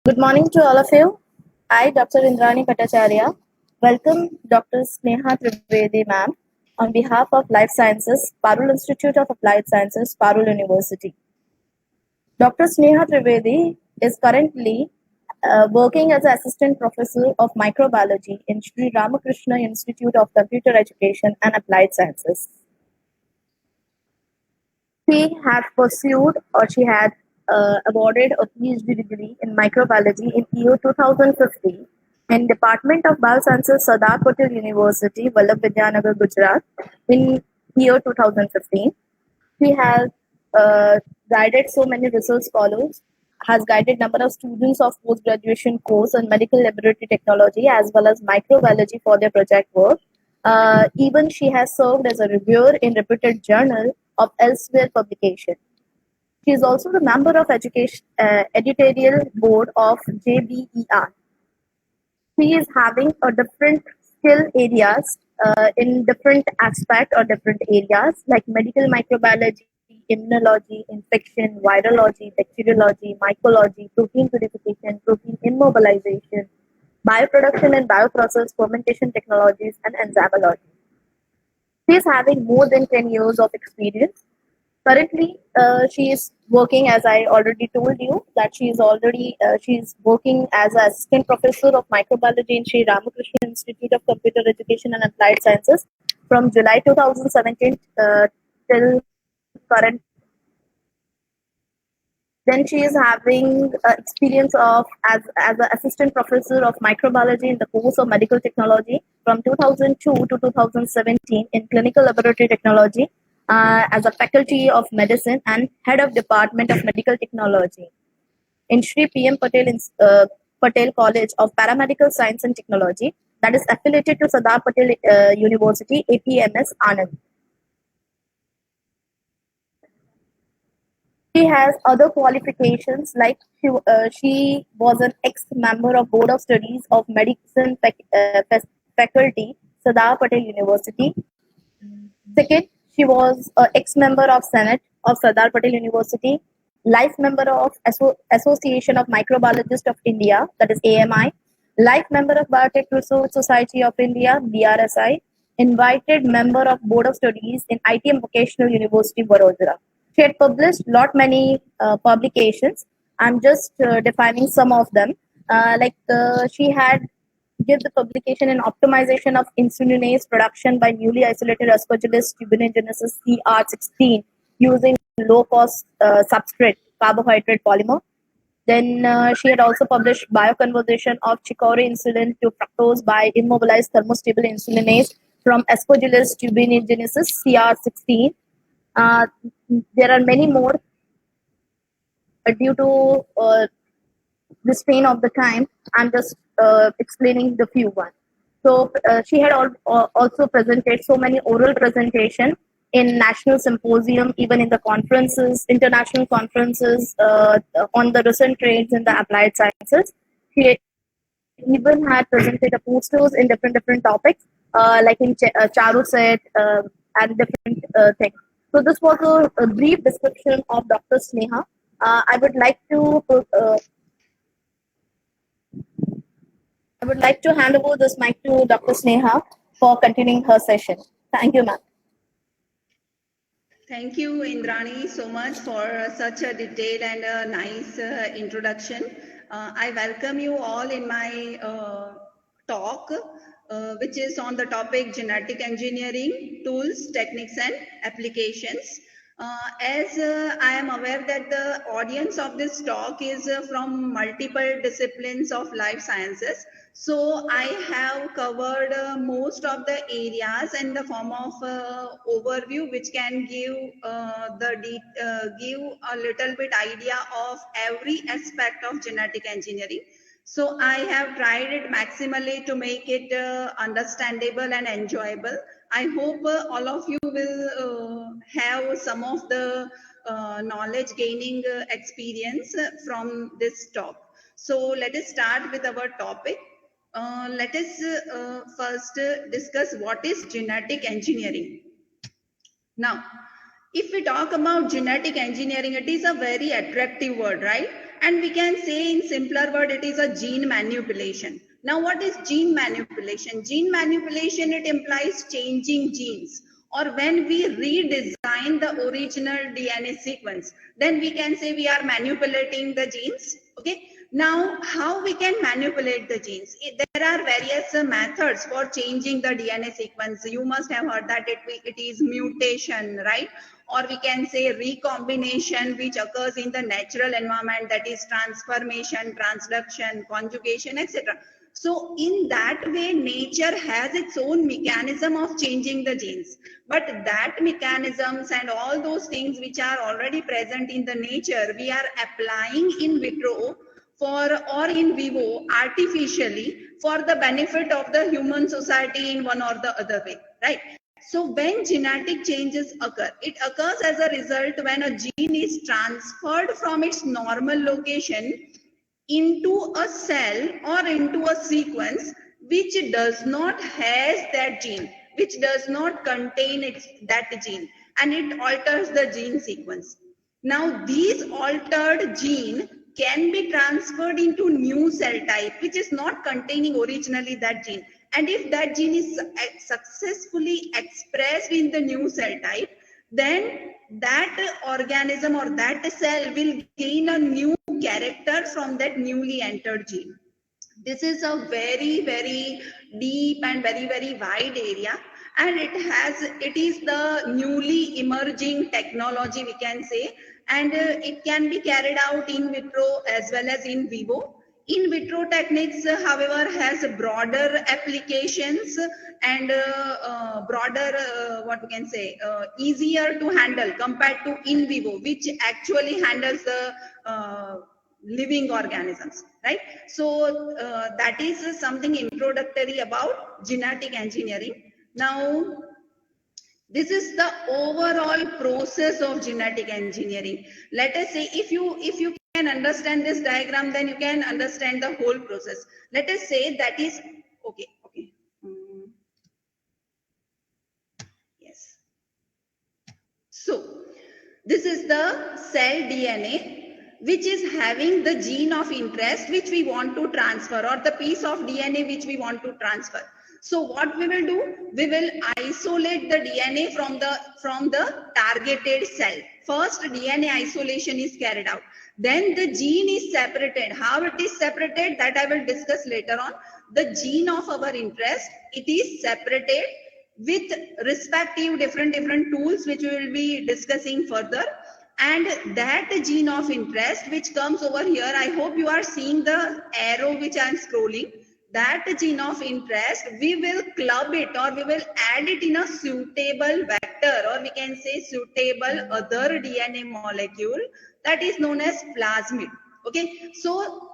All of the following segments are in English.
Good morning to all of you. I, Dr. Indrani Bhattacharya, welcome Dr. Sneha Trivedi ma'am on behalf of Life Sciences, Parul Institute of Applied Sciences, Parul University. Dr. Sneha Trivedi is currently working as Assistant Professor of Microbiology in Sri Ramakrishna Institute of Computer Education and Applied Sciences. She has pursued or she had awarded a PhD degree in microbiology in year 2015 in Department of Biosciences, Sardar Patel University, Vallabh Vidyanagar, Gujarat in year 2015. She has guided so many research scholars, has guided number of students of post-graduation course on medical laboratory technology as well as microbiology for their project work. Even she has served as a reviewer in reputed journal of elsewhere publication. She is also the member of education editorial board of JBER. She is having a different skill areas in different aspect or different areas like medical microbiology, immunology, infection, virology, bacteriology, mycology, protein purification, protein immobilization, bioproduction and bioprocess, fermentation technologies, and enzymology. She is having more than 10 years of experience. Currently, she is working, as I already told you, that she is working as an assistant professor of microbiology in Sri Ramakrishna Institute of Computer Education and Applied Sciences from July 2017 till current. Then she is having experience of as an assistant professor of microbiology in the course of medical technology from 2002 to 2017 in clinical laboratory technology as a faculty of medicine and head of department of medical technology in Sri PM Patel Patel College of Paramedical Science and Technology that is affiliated to Sardar Patel University APMS Anand. She has other qualifications like she was an ex-member of Board of Studies of Medicine Faculty, Sardar Patel University. Second, she was an ex-member of Senate of Sardar Patel University, life member of Association of Microbiologists of India, that is AMI, life member of Biotech Research Society of India, BRSI, invited member of Board of Studies in ITM Vocational University, Vadodara. She had published lot many publications. I'm just defining some of them. She had give the publication in optimization of insulinase production by newly isolated Aspergillus tuberinogenesis CR16 using low cost substrate carbohydrate polymer. Then she had also published bioconversion of chicory insulin to fructose by immobilized thermostable insulinase from Aspergillus tuberinogenesis CR16. Uh, there are many more, but due to the strain of the time, I'm just explaining the few ones. So she had also presented so many oral presentation in national symposium, even in the conferences, international conferences on the recent trends in the applied sciences. She even had presented the posters in different topics, like in Charu set and different things. So this was a brief description of Dr. Sneha. I would like to hand over this mic to Dr. Sneha for continuing her session. Thank you, ma'am. Thank you, Indrani, so much for such a detailed and a nice introduction. I welcome you all in my talk, which is on the topic genetic engineering, tools, techniques, and applications. As I am aware that the audience of this talk is from multiple disciplines of life sciences, so I have covered most of the areas in the form of overview, which can give give a little bit idea of every aspect of genetic engineering. So I have tried it maximally to make it understandable and enjoyable. I hope all of you will have some of the knowledge gaining experience from this talk. So let us start with our topic. Let us first discuss what is genetic engineering. Now, if we talk about genetic engineering, it is a very attractive word, right? and we can say in simpler word, it is a gene manipulation. Now, what is gene manipulation? Gene manipulation, it implies changing genes, or when we redesign the original DNA sequence, then we can say we are manipulating the genes. Okay. Now, how we can manipulate the genes? There are various methods for changing the DNA sequence. You must have heard that it is mutation, right? Or we can say recombination, which occurs in the natural environment, that is transformation, transduction, conjugation, etc. So in that way, nature has its own mechanism of changing the genes. But that mechanisms and all those things which are already present in the nature, we are applying in vitro for or in vivo artificially for the benefit of the human society in one or the other way, right? So when genetic changes occur, it occurs as a result when a gene is transferred from its normal location into a cell or into a sequence which does not has that gene, which does not contain that gene, and it alters the gene sequence. Now these altered gene can be transferred into new cell type which is not containing originally that gene, and if that gene is successfully expressed in the new cell type, then that organism or that cell will gain a new character from that newly entered gene. This is a very, very deep and very, very wide area, and it is the newly emerging technology, we can say, and it can be carried out in vitro as well as in vivo. In vitro techniques, however, has broader applications and broader, what we can say, easier to handle compared to in vivo, which actually handles the living organisms, right? So that is something introductory about genetic engineering. Now, this is the overall process of genetic engineering. Let us say if you can understand this diagram, then you can understand the whole process. Let us say that is okay. Yes. So this is the cell DNA which is having the gene of interest which we want to transfer, or the piece of DNA which we want to transfer. So what we will do, we will isolate the DNA from the targeted cell. First DNA isolation is carried out. Then the gene is separated. How it is separated, that I will discuss later on. The gene of our interest, it is separated with respective different tools which we will be discussing further. And that gene of interest which comes over here, I hope you are seeing the arrow which I am scrolling. That gene of interest, we will club it or we will add it in a suitable vector, or we can say suitable other DNA molecule, that is known as plasmid. Okay, so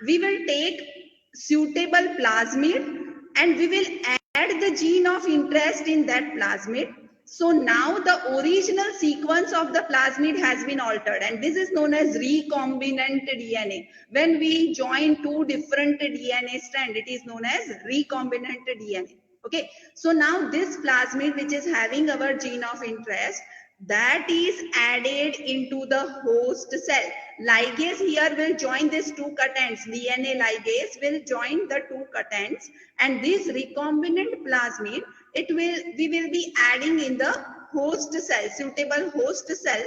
we will take suitable plasmid and we will add the gene of interest in that plasmid. So now the original sequence of the plasmid has been altered, and this is known as recombinant DNA. When we join two different DNA strands, it is known as recombinant DNA. Okay, so now this plasmid which is having our gene of interest, that is added into the host cell. Ligase here will join these two cut ends. DNA ligase will join the two cut ends, and this recombinant plasmid, we will be adding in the host cell, suitable host cell,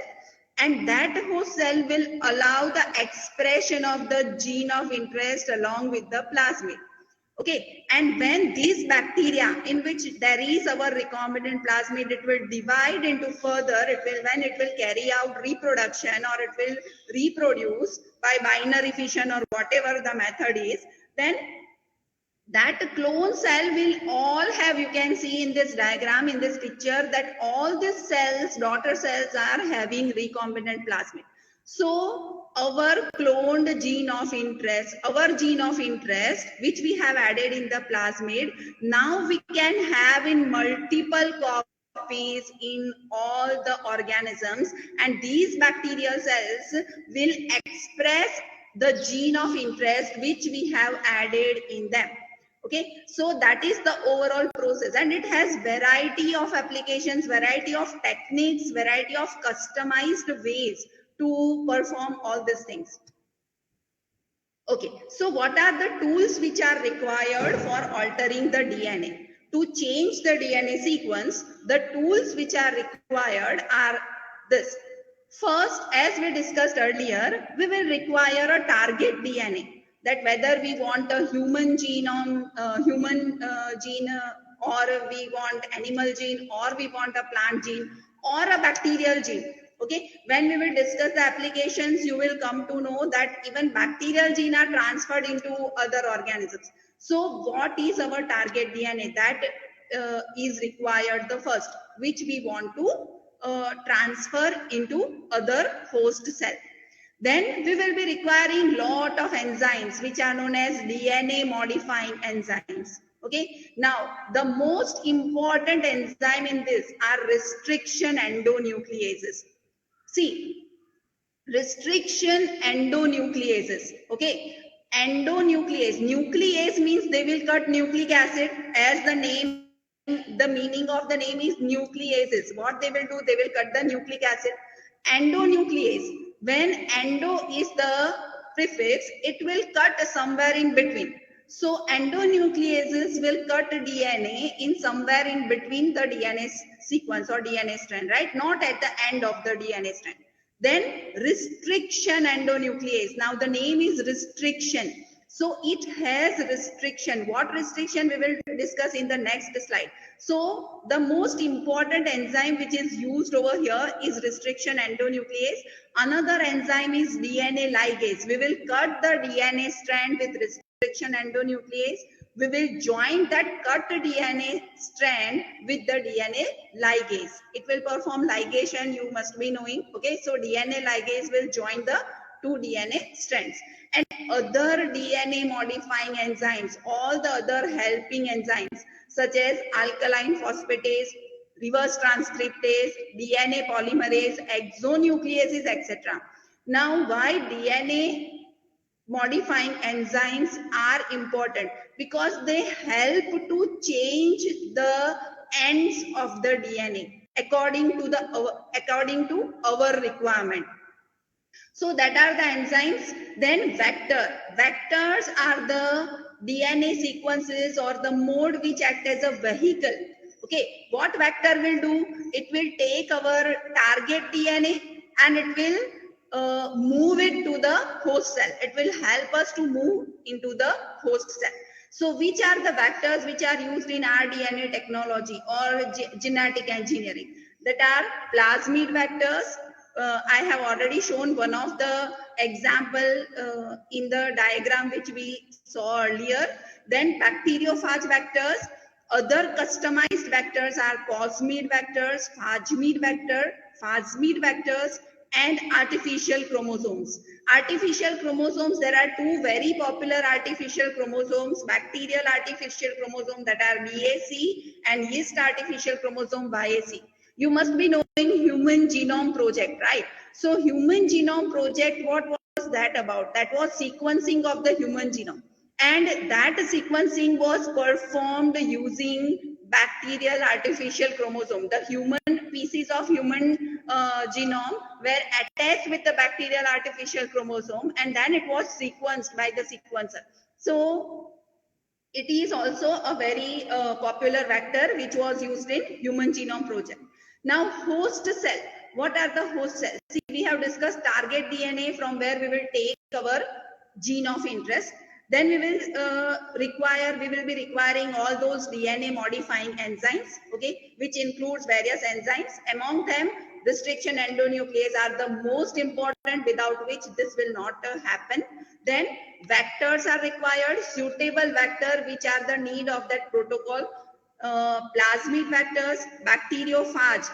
and that host cell will allow the expression of the gene of interest along with the plasmid. Okay, and when these bacteria in which there is our recombinant plasmid, it will divide into further, when it will carry out reproduction, or it will reproduce by binary fission or whatever the method is, then that clone cell will all have, you can see in this diagram, in this picture, that all these cells, daughter cells, are having recombinant plasmid. So our cloned gene of interest, which we have added in the plasmid, now we can have in multiple copies in all the organisms, and these bacterial cells will express the gene of interest which we have added in them. Okay, so that is the overall process, and it has variety of applications, variety of techniques, variety of customized ways to perform all these things. Okay, so what are the tools which are required for altering the DNA? To change the DNA sequence, the tools which are required are this. First, as we discussed earlier, we will require a target DNA, that whether we want a human genome, or we want animal gene, or we want a plant gene, or a bacterial gene. Okay, when we will discuss the applications, you will come to know that even bacterial gene are transferred into other organisms. So what is our target DNA? That is required the first, which we want to transfer into other host cell. Then we will be requiring lot of enzymes which are known as DNA modifying enzymes. Okay, now the most important enzyme in this are restriction endonucleases. See, restriction endonucleases. Okay, endonuclease, nuclease means they will cut nucleic acid. As the name, the meaning of the name is nucleases. What they will do, they will cut the nucleic acid. Endonuclease, when endo is the prefix, it will cut somewhere in between. So endonucleases will cut DNA in somewhere in between the DNA sequence or DNA strand, right? Not at the end of the DNA strand. Then restriction endonuclease. Now the name is restriction. So it has restriction. What restriction we will discuss in the next slide. So the most important enzyme which is used over here is restriction endonuclease. Another enzyme is DNA ligase. We will cut the DNA strand with restriction endonuclease. We will join that cut DNA strand with the DNA ligase. It will perform ligation, you must be knowing. Okay, so DNA ligase will join the two DNA strands. And other DNA modifying enzymes, all the other helping enzymes such as alkaline phosphatase, reverse transcriptase, DNA polymerase, exonucleases, etc. Now, why DNA modifying enzymes are important? Because they help to change the ends of the DNA according to our requirement. So that are the enzymes. Then vectors are the DNA sequences or the mode which act as a vehicle. Okay, what vector will do? It will take our target DNA and it will move it to the host cell. It will help us to move into the host cell. So which are the vectors which are used in rDNA technology or genetic engineering? That are plasmid vectors. I have already shown one of the example in the diagram which we saw earlier. Then bacteriophage vectors. Other customized vectors are plasmid vectors, phasmid vectors, and artificial chromosomes. Artificial chromosomes, there are two very popular artificial chromosomes, bacterial artificial chromosome that are BAC and yeast artificial chromosome YAC. You must be knowing Human Genome Project, right? So Human Genome Project, what was that about? That was sequencing of the human genome. And that sequencing was performed using bacterial artificial chromosome. The human pieces of human genome were attached with the bacterial artificial chromosome and then it was sequenced by the sequencer. So it is also a very popular vector which was used in Human Genome Project. Now, host cell. What are the host cells? See, we have discussed target DNA from where we will take our gene of interest. Then we will be requiring all those DNA modifying enzymes, okay, which includes various enzymes. Among them, restriction endonuclease are the most important, without which this will not happen. Then vectors are required, suitable vector which are the need of that protocol. Plasmid vectors, bacteriophage,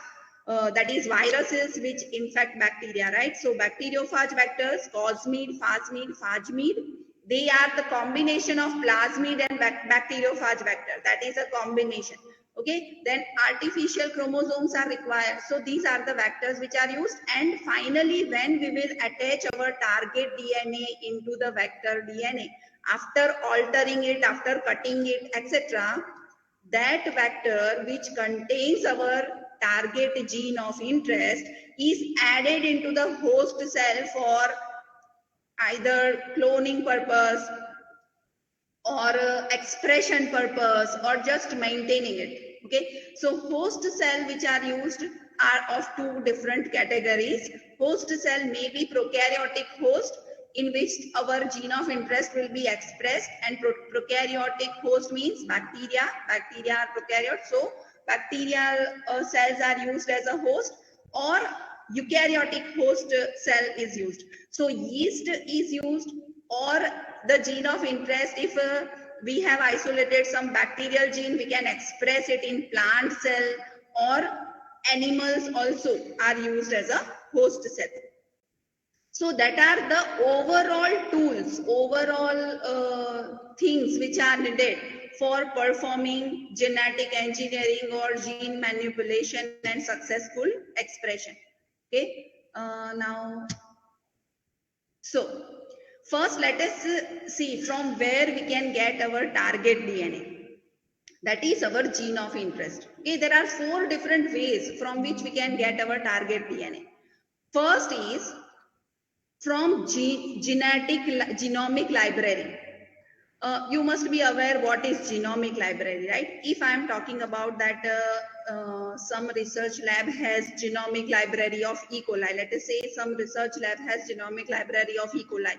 that is viruses which infect bacteria, right? So bacteriophage vectors, cosmid, phasmid, they are the combination of plasmid and bacteriophage vector. That is a combination. Okay, then artificial chromosomes are required. So these are the vectors which are used. And finally, when we will attach our target DNA into the vector DNA, after altering it, after cutting it, etc., that vector which contains our target gene of interest is added into the host cell for either cloning purpose or expression purpose or just maintaining it. Okay, so host cell which are used are of two different categories. Host cell may be prokaryotic host in which our gene of interest will be expressed, and prokaryotic host means bacteria. Bacteria are prokaryote, so bacterial cells are used as a host, or eukaryotic host cell is used. So yeast is used, or the gene of interest, if we have isolated some bacterial gene, we can express it in plant cell, or animals also are used as a host cell. So that are the overall tools, overall things which are needed for performing genetic engineering or gene manipulation and successful expression. Okay, so first let us see from where we can get our target DNA. That is our gene of interest. Okay, there are 4 different ways from which we can get our target DNA. First is from genomic library. You must be aware what is genomic library, right? If I am talking about that some research lab has genomic library of E. coli, let us say some research lab has genomic library of E. coli.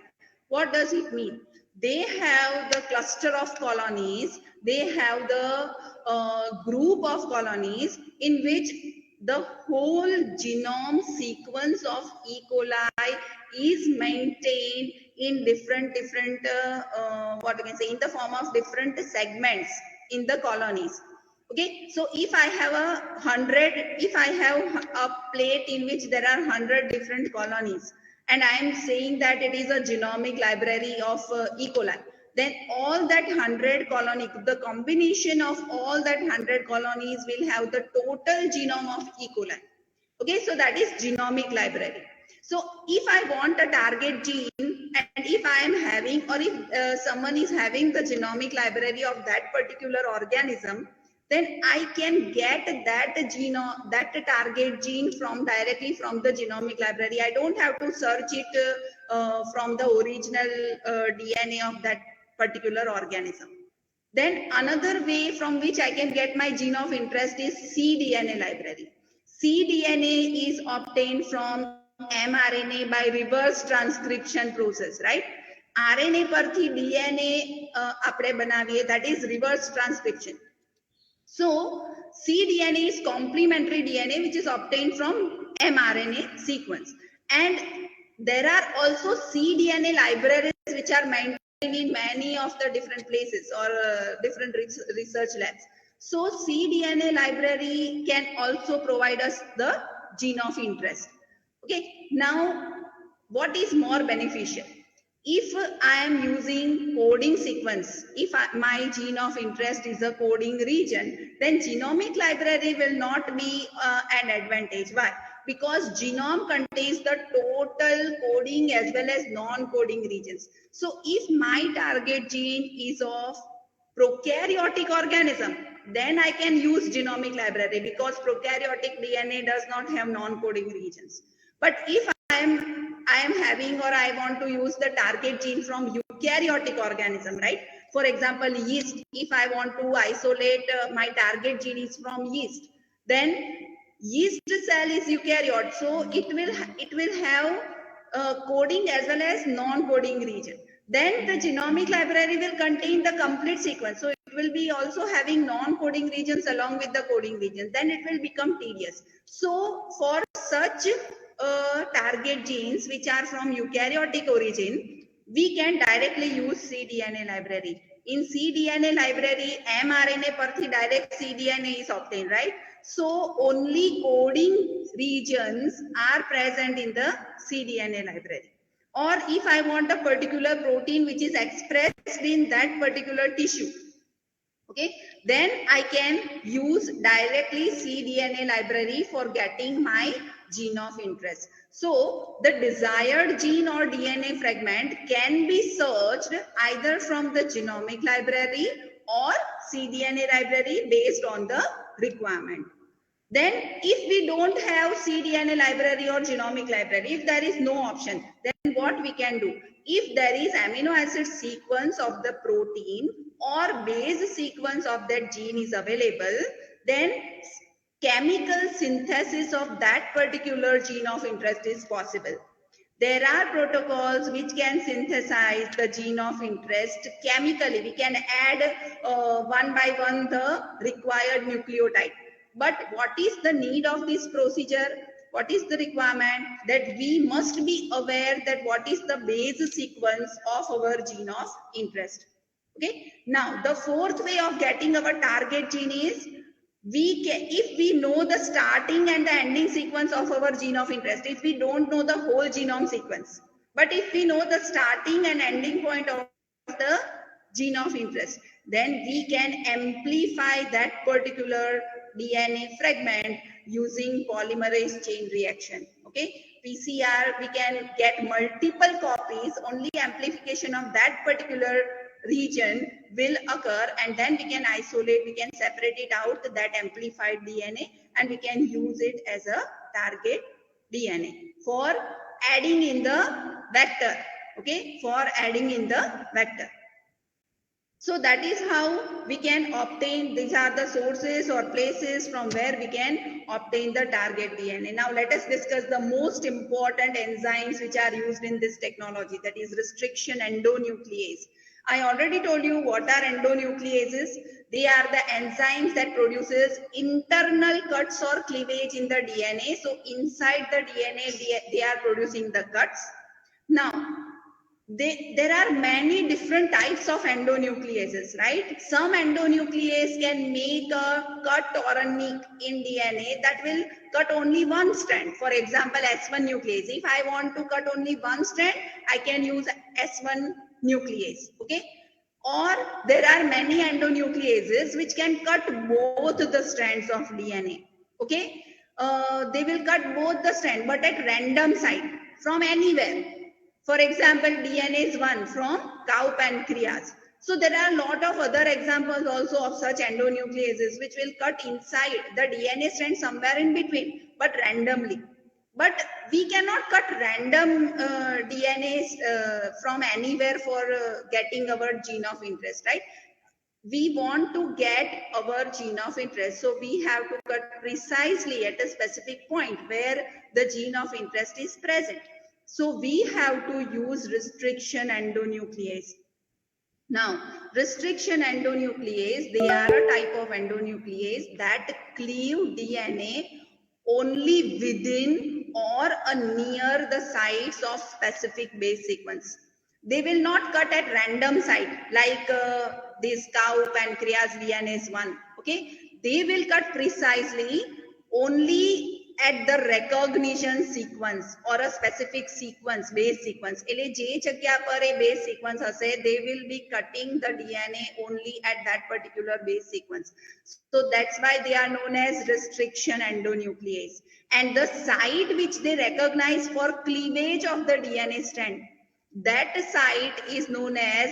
What does it mean? They have the cluster of colonies, they have the group of colonies in which the whole genome sequence of E. coli is maintained in different what you can say, in the form of different segments in the colonies. Okay, so if I have a plate in which there are 100 different colonies, and I am saying that it is a genomic library of E. coli, then all that 100 colony, the combination of all that 100 colonies will have the total genome of E. coli. Okay, so that is genomic library. So if I want a target gene, and if I am having, or if someone is having the genomic library of that particular organism, then I can get that genome, that target gene directly from the genomic library. I don't have to search it from the original DNA of that particular organism. Then another way from which I can get my gene of interest is cDNA library. cDNA is obtained from mRNA by reverse transcription process, right? RNA પરથી DNA આપણે બનાવીએ, that is reverse transcription. So cDNA is complementary DNA which is obtained from mRNA sequence, and there are also cDNA libraries which are maintained in many of the different places or different research labs. So cDNA library can also provide us the gene of interest. Okay, now what is more beneficial? If I am using coding sequence, if my gene of interest is a coding region, then genomic library will not be an advantage. Why? Because genome contains the total coding as well as non-coding regions. So if my target gene is of prokaryotic organism, then I can use genomic library because prokaryotic DNA does not have non-coding regions. But if I am having, or I want to use the target gene from eukaryotic organism, right? For example, yeast. If I want to isolate my target gene is from yeast, then yeast cell is eukaryote, so it will have coding as well as non-coding region. Then the genomic library will contain the complete sequence, so it will be also having non-coding regions along with the coding regions. Then it will become tedious. So for such target genes which are from eukaryotic origin, we can directly use cDNA library. In cDNA library, mRNA પરથી direct cDNA is obtained, right? So only coding regions are present in the cDNA library. Or if I want a particular protein which is expressed in that particular tissue, okay, then I can use directly cDNA library for getting my gene of interest. So the desired gene or DNA fragment can be searched either from the genomic library or cDNA library based on the requirement. Then if we don't have cDNA library or genomic library, if there is no option, then what we can do? If there is amino acid sequence of the protein or base sequence of that gene is available, then chemical synthesis of that particular gene of interest is possible. There are protocols which can synthesize the gene of interest chemically. We can add one by one the required nucleotide. But what is the need of this procedure? What is the requirement? That we must be aware that what is the base sequence of our gene of interest. Okay. Now, the fourth way of getting our target gene is if we know the starting and the ending sequence of our gene of interest, if we don't know the whole genome sequence, but if we know the starting and ending point of the gene of interest, then we can amplify that particular DNA fragment using polymerase chain reaction. Okay, PCR, we can get multiple copies, only amplification of that particular region will occur, and then we can isolate, we can separate it out, that amplified DNA, and we can use it as a target DNA for adding in the vector. Okay, for adding in the vector. So that is how we can obtain, these are the sources or places from where we can obtain the target DNA. Now let us discuss the most important enzymes which are used in this technology, that is restriction endonuclease. I already told you what are endonucleases. They are the enzymes that produces internal cuts or cleavage in the DNA. So inside the DNA, they are producing the cuts. Now, there are many different types of endonucleases, right? Some endonuclease can make a cut or a nick in DNA that will cut only one strand. For example, S1 nuclease. If I want to cut only one strand, I can use S1 nuclease, okay? Or there are many endonucleases which can cut both the strands of DNA, okay? They will cut both the strands, but at random site from anywhere. For example, DNA is one from cow pancreas. So there are a lot of other examples also of such endonucleases which will cut inside the DNA strand somewhere in between, but randomly. But we cannot cut random DNAs from anywhere for getting our gene of interest, right? We want to get our gene of interest, so we have to cut precisely at a specific point where the gene of interest is present. So we have to use restriction endonuclease. Now, restriction endonuclease, they are a type of endonuclease that cleave DNA only within or near the sites of specific base sequence. They will not cut at random site like this cow pancreas DNA is one. Okay, they will cut precisely only at the recognition sequence or a specific sequence, base sequence. એટલે જે જગ્યા પર એ base sequence હશે, they will be cutting the DNA only at that particular base sequence. So that's why they are known as restriction endonuclease. And the site which they recognize for cleavage of the DNA strand, that site is known as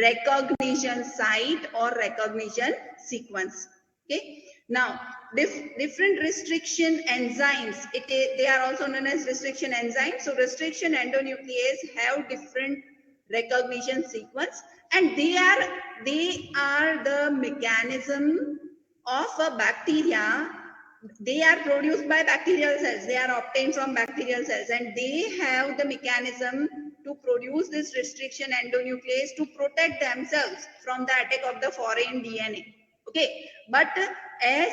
recognition site or recognition sequence. Okay. Now, different restriction enzymes, they are also known as restriction enzymes. So restriction endonuclease have different recognition sequence, and they are the mechanism of a bacteria. They are produced by bacterial cells, they are obtained from bacterial cells, and they have the mechanism to produce this restriction endonuclease to protect themselves from the attack of the foreign DNA. Okay, but as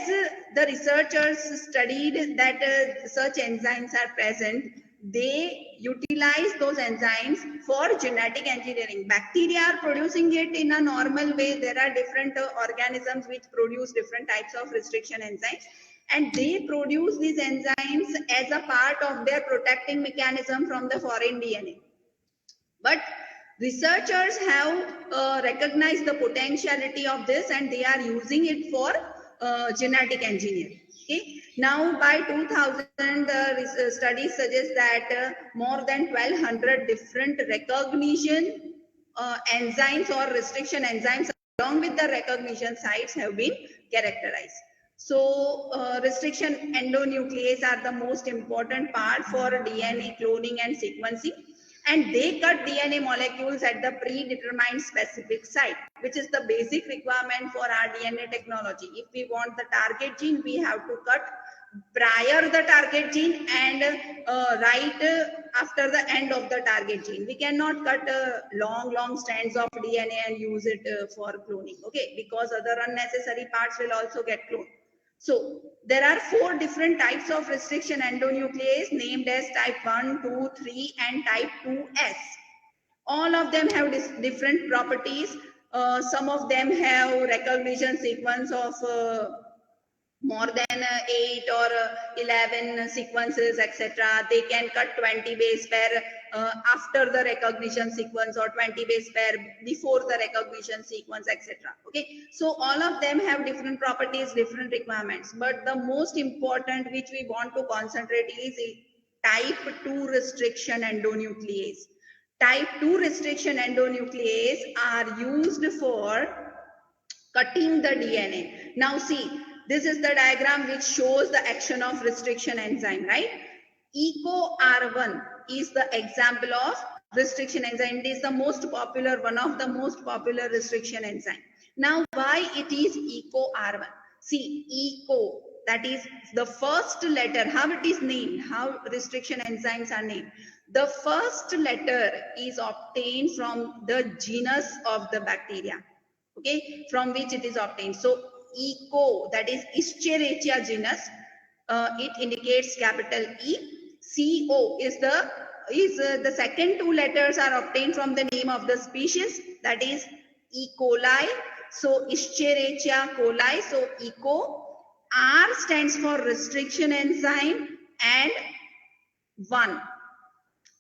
the researchers studied that such enzymes are present, they utilize those enzymes for genetic engineering. Bacteria are producing it in a normal way. There are different organisms which produce different types of restriction enzymes, and they produce these enzymes as a part of their protecting mechanism from the foreign DNA. But researchers have recognized the potentiality of this, and they are using it for genetic engineering. Okay. Now by 2000, the studies suggest that more than 1200 different recognition enzymes or restriction enzymes along with the recognition sites have been characterized. So restriction endonuclease are the most important part for DNA cloning and sequencing, and they cut DNA molecules at the predetermined specific site, which is the basic requirement for our DNA technology. If we want the target gene, we have to cut prior the target gene and right after the end of the target gene. We cannot cut long strands of DNA and use it for cloning, okay, because other unnecessary parts will also get cloned. So there are 4 different types of restriction endonuclease named as type 1, 2, 3 and type 2S. All of them have different properties. Some of them have recognition sequence of more than 8 or 11 sequences, etc. They can cut 20 base pair after the recognition sequence or 20 base pair before the recognition sequence, etc. Okay, so all of them have different properties, different requirements, but the most important which we want to concentrate is type 2 restriction endonuclease. Type 2 restriction endonuclease are used for cutting the DNA. Now see, this is the diagram which shows the action of restriction enzyme, right? EcoR1 is the example of restriction enzyme. It is the most popular, one of the most popular restriction enzyme. Now, why it is EcoR1? See, Eco, that is the first letter, how it is named, how restriction enzymes are named. The first letter is obtained from the genus of the bacteria, okay, from which it is obtained. So Eco, that is Escherichia genus, it indicates capital E. CO is the second 2 letters are obtained from the name of the species, that is E. coli. So Escherichia coli. So Eco. R stands for restriction enzyme and 1.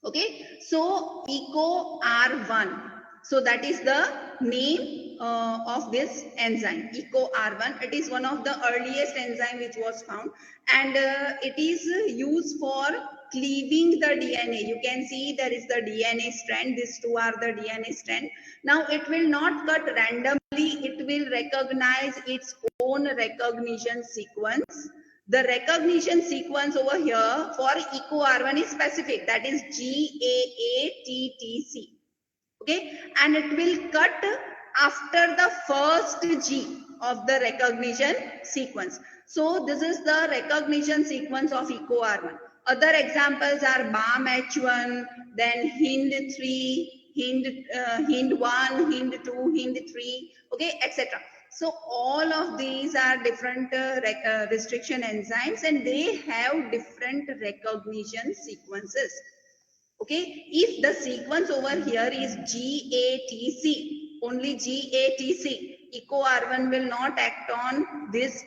Okay, so EcoR1. So that is the name of this enzyme, EcoR1. It is one of the earliest enzyme which was found, and it is used for cleaving the DNA. You can see there is the DNA strand. These 2 are the DNA strand. Now it will not cut randomly. It will recognize its own recognition sequence. The recognition sequence over here for EcoR1 is specific, that is GAATTC. Okay, and it will cut after the first G of the recognition sequence. So this is the recognition sequence of EcoR1. Other examples are BAM-H1, then HIND3, HIND1, HIND2, HIND3, okay, etc. So all of these are different restriction enzymes, and they have different recognition sequences. Okay, if the sequence over here is GATC, only GATC, EcoR1 will not act on this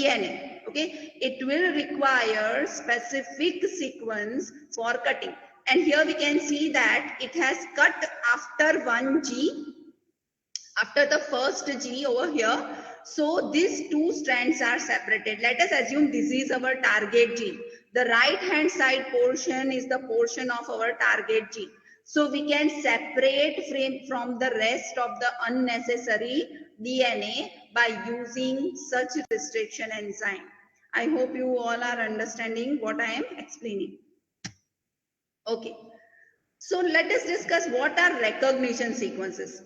DNA. Okay, it will require specific sequence for cutting, and here we can see that it has cut after 1 G, after the first G over here. So these 2 strands are separated. Let us assume this is our target gene. The right hand side portion is the portion of our target gene. So we can separate from the rest of the unnecessary DNA by using such restriction enzyme. I hope you all are understanding what I am explaining. Okay. So let us discuss what are recognition sequences.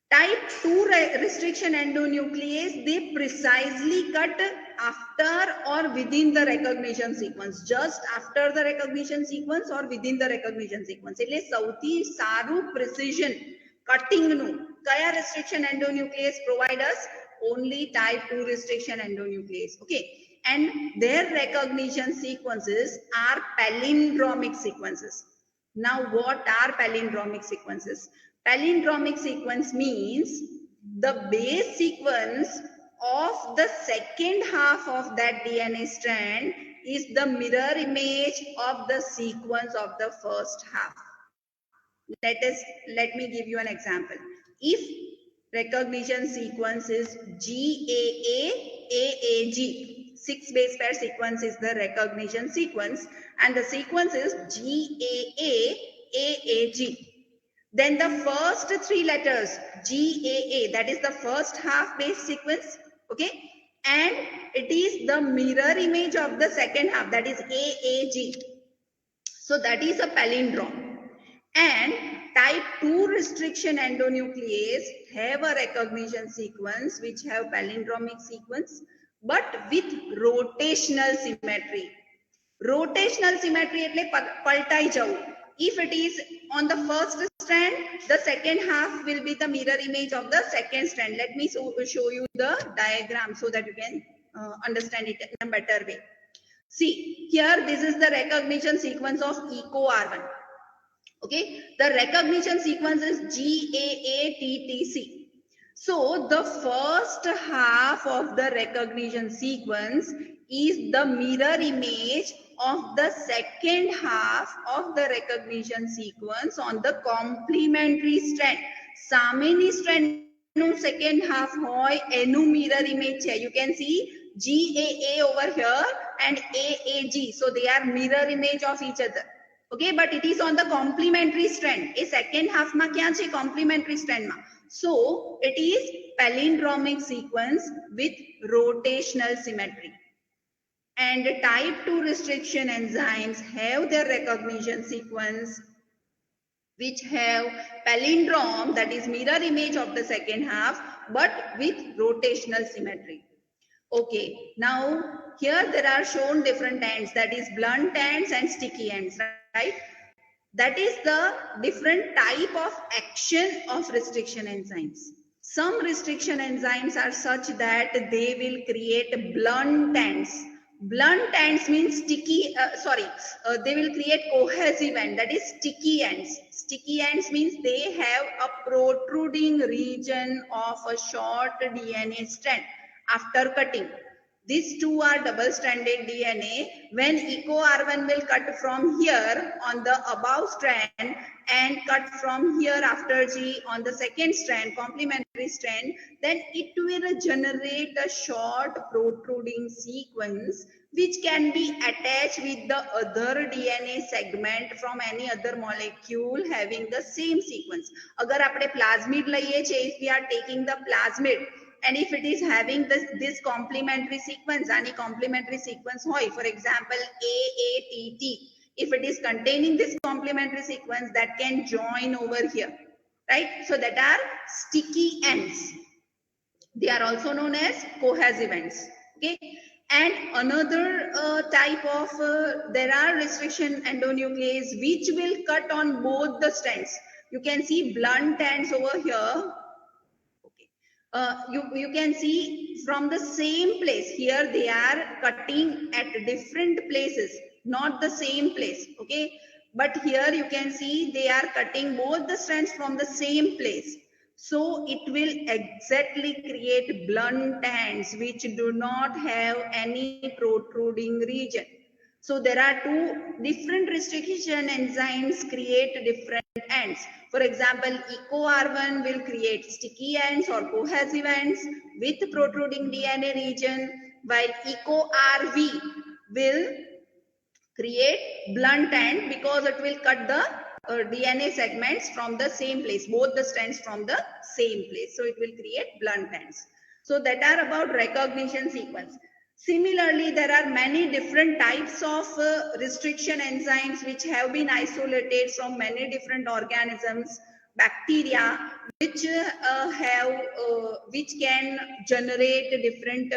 Type 2 restriction endonuclease, they precisely cut after or within the recognition sequence, just after the recognition sequence or within the recognition sequence. એટલે સૌથી સારું precision cutting નું કયા restriction endonuclease provide us? Only type 2 restriction endonuclease. Okay, and their recognition sequences are palindromic sequences. Now what are palindromic sequences? Palindromic sequence means the base sequence of the second half of that DNA strand is the mirror image of the sequence of the first half. Let me give you an example. If recognition sequence is GAA-AAG, 6 base pair sequence is the recognition sequence, and the sequence is GAA-AAG. Then the first three letters GAA, that is the first half base sequence, okay, and it is the mirror image of the second half, that is AAG. So that is a palindrome. And type 2 restriction endonuclease have a recognition sequence which have palindromic sequence but with rotational symmetry. Rotational symmetry એટલે પલટાઈ જવું. If it is on the first strand, the second half will be the mirror image of the second strand. Let me show you the diagram so that you can understand it in a better way. See, here this is the recognition sequence of EcoR1. Okay, the recognition sequence is GAATTC. So the first half of the recognition sequence is the mirror image of the second half of the recognition sequence on the complementary strand. સામેની strand નું second half hoy એનું mirror image છે. You can see GAA over here and AAG. So they are mirror image of each other. Okay, but it is on the complementary strand. A second half ma kya છે? Complementary strand ma. So it is palindromic sequence with rotational symmetry. And type 2 restriction enzymes have their recognition sequence which have palindrome, that is mirror image of the second half, but with rotational symmetry. Okay, now here there are shown different ends, that is blunt ends and sticky ends, right? That is the different type of action of restriction enzymes. Some restriction enzymes are such that they will create blunt ends. Blunt ends means sticky, they will create cohesive end, that is sticky ends. Sticky ends means they have a protruding region of a short DNA strand after cutting. These two are double-stranded DNA. When EcoR1 will cut from here on the above strand and cut from here after G on the second strand, complementary strand, then it will generate a short protruding sequence which can be attached with the other DNA segment from any other molecule having the same sequence. अगर आपने plasmid लइए छे, if we are taking the plasmid, and if it is having this complementary sequence, any complementary sequence hoy, for example AATT, if it is containing this complementary sequence, that can join over here, right? So that are sticky ends. They are also known as cohesive ends. Okay, and another type of there are restriction endonuclease which will cut on both the strands. You can see blunt ends over here. You can see from the same place. Here they are cutting at different places, not the same place. Okay, but here you can see they are cutting both the strands from the same place. So it will exactly create blunt ends which do not have any protruding region. So there are two different restriction enzymes create different ends. For example, EcoR1 will create sticky ends or cohesive ends with protruding DNA region, while EcoRV will create blunt end because it will cut the DNA segments from the same place, both the strands from the same place. So it will create blunt ends. So that are about recognition sequence. Similarly, there are many different types of restriction enzymes which have been isolated from many different organisms, bacteria, which can generate different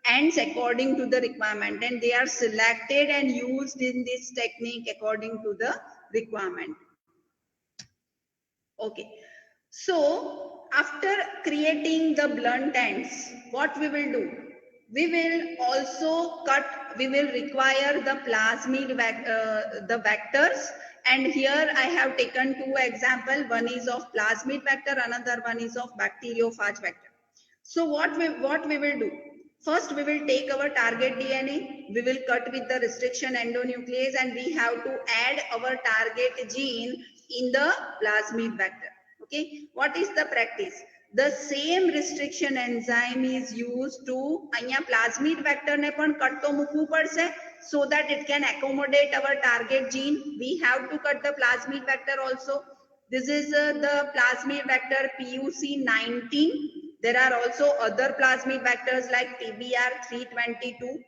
ends according to the requirement, and they are selected and used in this technique according to the requirement. Okay, so after creating the blunt ends, what we will do? We will also require the plasmid the vectors, and here I have taken two examples. One is of plasmid vector, another one is of bacteriophage vector. So what we will do? First, we will take our target DNA, we will cut with the restriction endonuclease, and we have to add our target gene in the plasmid vector. Okay, what is the practice? The same restriction enzyme is used to અહીંયા plasmid vector ne પણ cut તો મૂકવું પડશે so that it can accommodate our target gene. We have to cut the plasmid vector also. This is the plasmid vector PUC19. There are also other plasmid vectors like PBR322.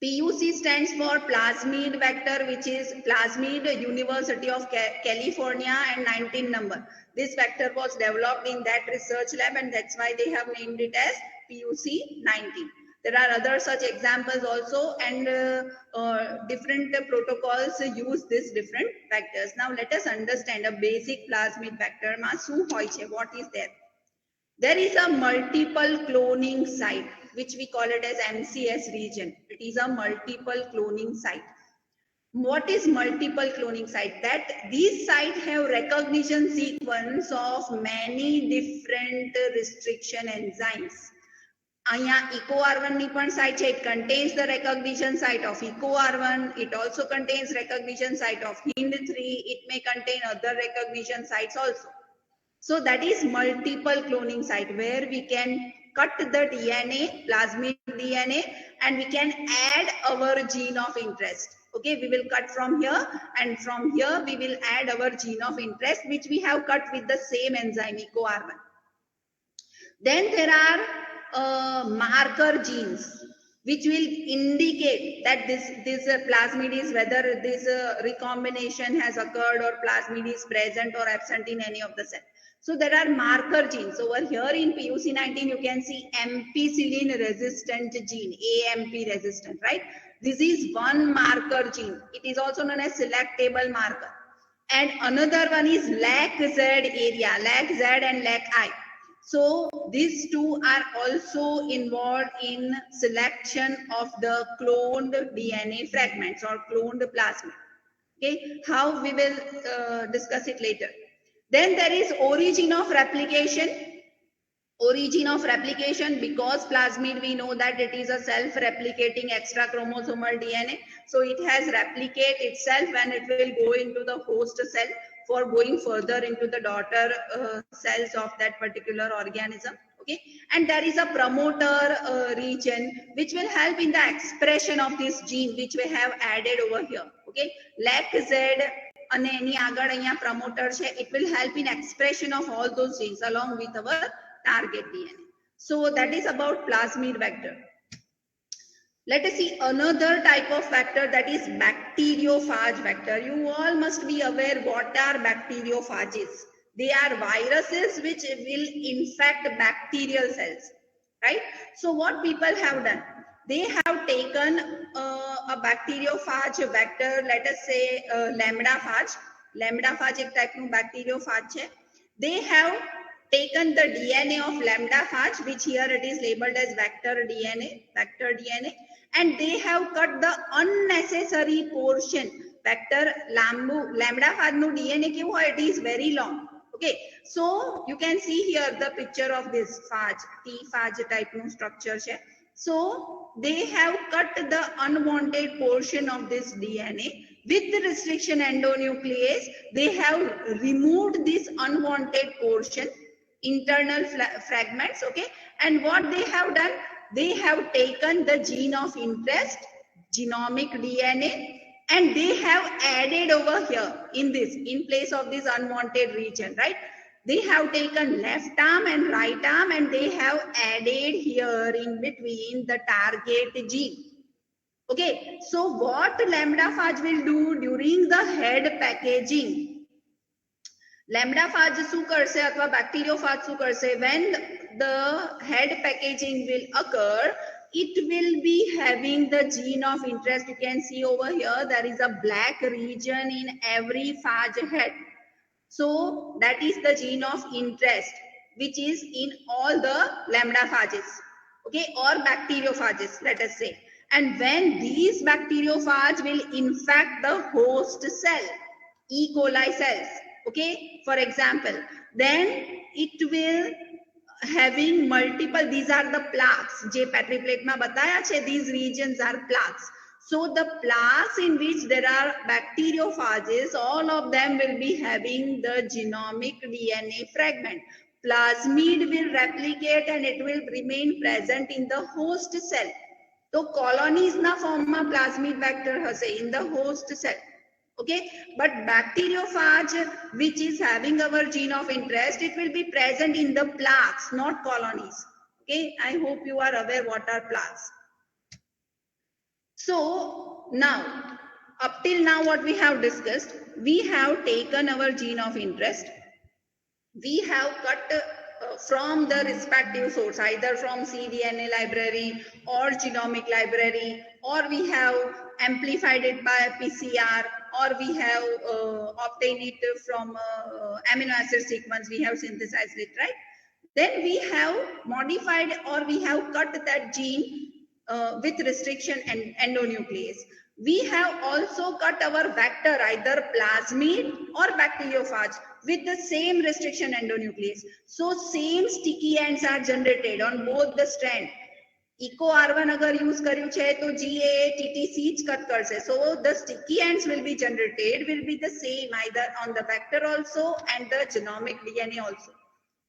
PUC stands for Plasmid Vector, which is Plasmid University of California and 19 number. This vector was developed in that research lab, and that's why they have named it as PUC 19. There are other such examples also, and different protocols use these different vectors. Now let us understand a basic plasmid vector. What is there? There is a multiple cloning site, which we call it as MCS region. It is a multiple cloning site. What is multiple cloning site? That these sites have recognition sequence of many different restriction enzymes. Aya EcoR1 ni पण site it contains the recognition site of EcoR1. It also contains recognition site of HIND3. It may contain other recognition sites also. So that is multiple cloning site, where we can cut the DNA, plasmid DNA, and we can add our gene of interest. Okay, we will cut from here, and from here we will add our gene of interest, which we have cut with the same enzyme EcoR1. Then there are marker genes, which will indicate that this plasmid is, whether this recombination has occurred or plasmid is present or absent in any of the cells. So there are marker genes. Over here in PUC19, you can see ampicillin resistant gene, AMP resistant, right? This is one marker gene. It is also known as selectable marker. And another one is LAC-Z area, LAC-Z and LAC-I. So these two are also involved in selection of the cloned DNA fragments or cloned plasmid. Okay, how we will discuss it later. Then there is origin of replication. Origin of replication, because plasmid, we know that it is a self-replicating extra chromosomal DNA. So it has replicate itself when it will go into the host cell for going further into the daughter cells of that particular organism. Okay, and there is a promoter region which will help in the expression of this gene, which we have added over here. Okay, LAC-Z and any agar promoter, it will help in expression of all those genes along with our target DNA. So that is about plasmid vector. Let us see another type of vector, that is bacteriophage vector. You all must be aware what are bacteriophages. They are viruses which will infect bacterial cells, right? So what people have done, they have taken a bacteriophage vector, let us say lambdaphage. Lambdaphage एक type of bacteriophage है. They have taken the DNA of lambdaphage, which here it is labeled as vector DNA, and they have cut the unnecessary portion. Vector lambdaphage no DNA કેવું હોય? It is very long. Okay, so you can see here the picture of this phage, T-phage type no structure है. So they have cut the unwanted portion of this DNA. With the restriction endonuclease, they have removed this unwanted portion, internal fragments. Okay, and what they have done, they have taken the gene of interest, genomic DNA, and they have added over here in this, in place of this unwanted region, right? They have taken left arm and right arm, and they have added here in between the target gene. Okay, so what lambdaphage will do during the head packaging? Lambdaphage શું કરશે અથવા bacteriophage શું કરશે? When the head packaging will occur, it will be having the gene of interest. You can see over here there is a black region in every phage head. So that is the gene of interest, which is in all the lambdaphages, okay, or bacteriophages, let us say. And when these bacteriophages will infect the host cell, E. coli cells, okay, for example, then it will having multiple, these are the plaques, je Petri plate ma bataya che, these regions are plaques. So the plaques in which there are bacteriophages, all of them will be having the genomic DNA fragment. Plasmid will replicate and it will remain present in the host cell. So colonies na form ma plasmid vector hase in the host cell. Okay, but bacteriophage, which is having our gene of interest, it will be present in the plaques, not colonies. Okay, I hope you are aware what are plaques. So now, up till now what we have discussed, we have taken our gene of interest, we have cut from the respective source, either from cDNA library or genomic library, or we have amplified it by PCR, or we have obtained it from amino acid sequence, we have synthesized it, right? Then we have modified or we have cut that gene with restriction and endonuclease. We have also cut our vector, either plasmid or bacteriophage, with the same restriction endonuclease. So same sticky ends are generated on both the strand. Eco R1 अगर use कर्યું છે तो GAA-TTC ज cut करશે. So the sticky ends will be generated, will be the same either on the vector also and the genomic DNA also.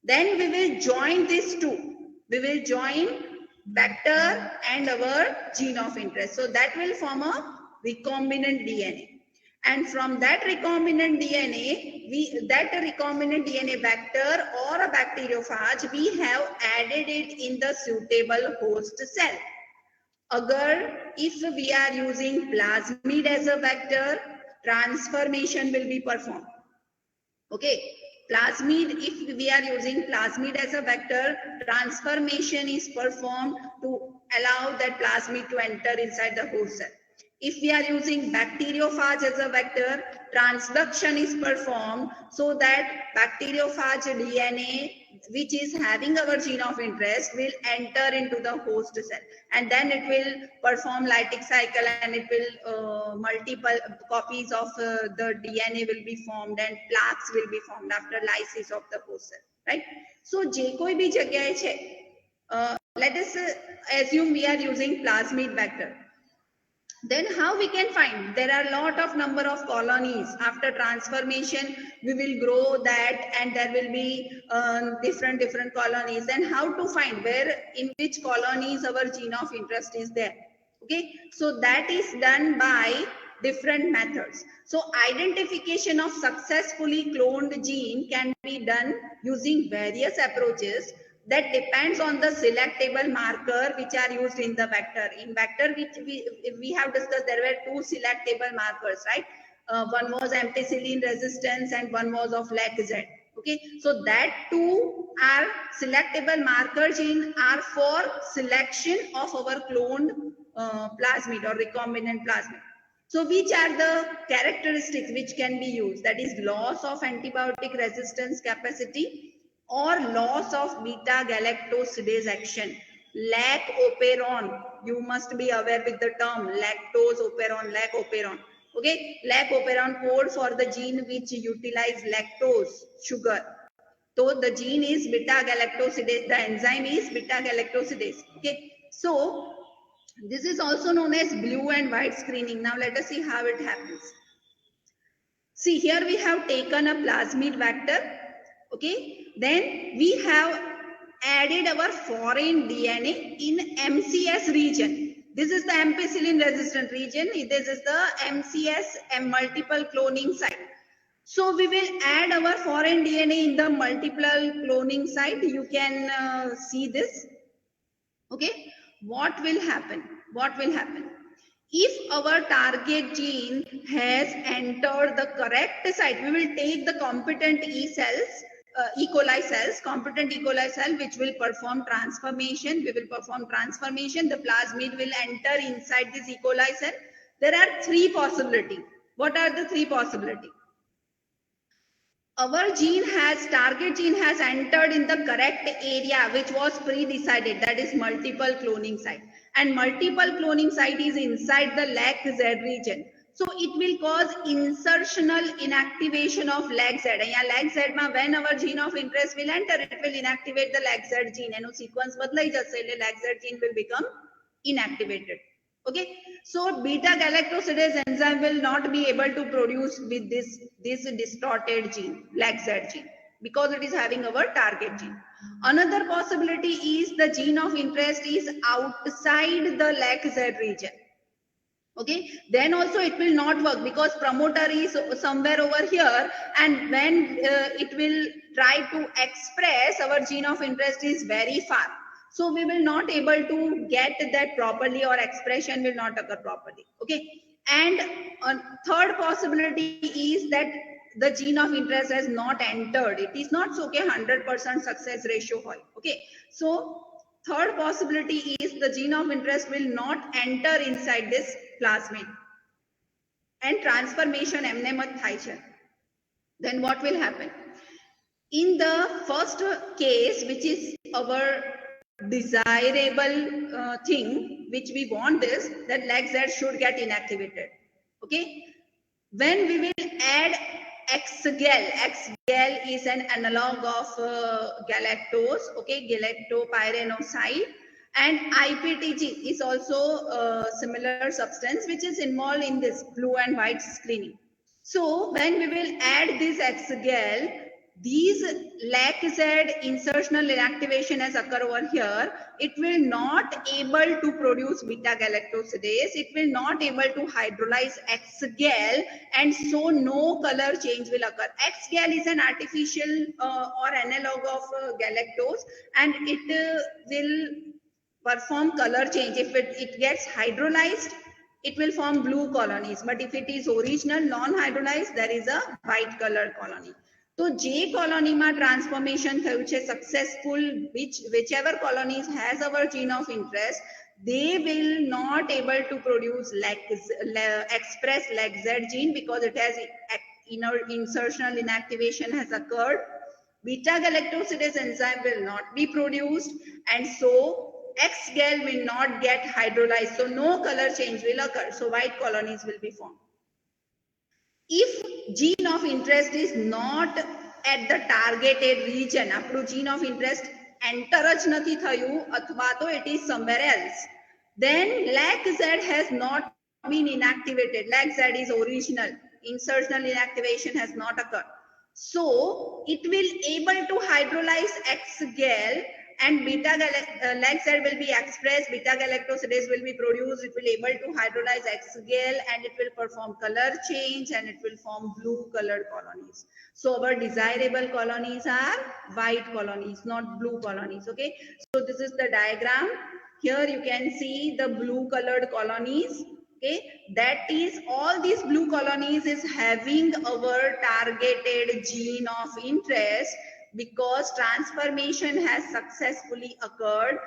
Then we will join these two. We will join vector and our gene of interest. So that will form a recombinant DNA. And from that recombinant DNA, that recombinant DNA vector or a bacteriophage, we have added it in the suitable host cell. Agar if we are using plasmid as a vector, transformation will be performed. Okay, plasmid, if we are using plasmid as a vector, transformation is performed to allow that plasmid to enter inside the host cell. If we are using bacteriophage as a vector, transduction is performed so that bacteriophage DNA, which is having our gene of interest, will enter into the host cell, and then it will perform lytic cycle, and it will multiple copies of the DNA will be formed and plaques will be formed after lysis of the host cell, right? So je koi bhi jagah hai, let us assume we are using plasmid vector. Then how we can find? There are a lot of number of colonies. After transformation, we will grow that, and there will be different colonies. Then how to find where, in which colonies our gene of interest is there? Okay, so that is done by different methods. So identification of successfully cloned gene can be done using various approaches. That depends on the selectable marker which are used in the vector. In vector, which we have discussed, there were two selectable markers, right? One was ampicillin resistance and one was of LAC-Z. Okay, so that two are selectable markers in are for selection of our cloned plasmid or recombinant plasmid. So which are the characteristics which can be used? That is loss of antibiotic resistance capacity, or loss of beta galactosidase action. Lac operon, you must be aware with the term lactose operon, lac operon. Okay, lac operon code for the gene which utilize lactose sugar. So the gene is beta galactosidase, the enzyme is beta galactosidase. Okay, so this is also known as blue and white screening. Now let us see how it happens. See, here we have taken a plasmid vector. Okay, then we have added our foreign DNA in MCS region. This is the ampicillin resistant region. This is the MCS and multiple cloning site. So we will add our foreign DNA in the multiple cloning site. You can see this. Okay, what will happen? What will happen? If our target gene has entered the correct site, we will take the competent E coli cells, competent E. coli cell, which will perform transformation. We will perform transformation. The plasmid will enter inside this E. coli cell. There are three possibilities. What are the three possibilities? Our target gene has entered in the correct area which was pre-decided, that is multiple cloning site. And multiple cloning site is inside the LAC-Z region. So it will cause insertional inactivation of LAC-Z. LAC-Z ma when our gene of interest will enter, it will inactivate the LAC-Z gene. And sequence badlai jase, LAC-Z gene will become inactivated. Okay, so beta galactosidase enzyme will not be able to produce with this distorted gene, LAC-Z gene, because it is having our target gene. Another possibility is the gene of interest is outside the LAC-Z region. Okay, then also it will not work because promoter is somewhere over here, and when it will try to express our gene of interest is very far, so we will not able to get that properly, or expression will not occur properly. Okay, and third possibility is that the gene of interest has not entered. It is not so okay 100% success ratio. Okay, so third possibility is the gene of interest will not enter inside this plasmid and transformation એમને મત થાય છે. Then what will happen? In the first case, which is our desirable thing, which we want this, that leg Z should get inactivated. Okay, when we will add xgal, xgal is an analog of galactose, okay, galactopyranoside, and IPTG is also a similar substance which is involved in this blue and white screening. So when we will add this xgal, these LAC-Z insertional inactivation has occurred over here. It will not able to produce beta galactosidase. It will not able to hydrolyze xgal, and so no color change will occur. Xgal is an artificial or analog of galactose, and it will perform color change. If it gets hydrolyzed, it will form blue colonies, but if it is original non-hydrolyzed, there is a white color colony. So J colony ma transformation thayu che successful, whichever colonies has our gene of interest, they will not able to produce express LAC-Z gene because it has insertional inactivation has occurred. Beta galactosidase enzyme will not be produced, and so xgal will not get hydrolyzed, so no color change will occur, so white colonies will be formed. If gene of interest is not at the targeted region, આપણું gene of interest enter જ નથી થયું, અથવા તો it is somewhere else, then LAC-Z has not been inactivated. LAC-Z is original, insertional inactivation has not occurred, so it will able to hydrolyze xgal, and beta LAC-Z will be expressed, beta galactosidase will be produced, it will able to hydrolyze xgal, and it will perform color change, and it will form blue colored colonies. So our desirable colonies are white colonies, not blue colonies. Okay, so this is the diagram. Here you can see the blue colored colonies. Okay, that is, all these blue colonies is having our targeted gene of interest, because transformation has successfully occurred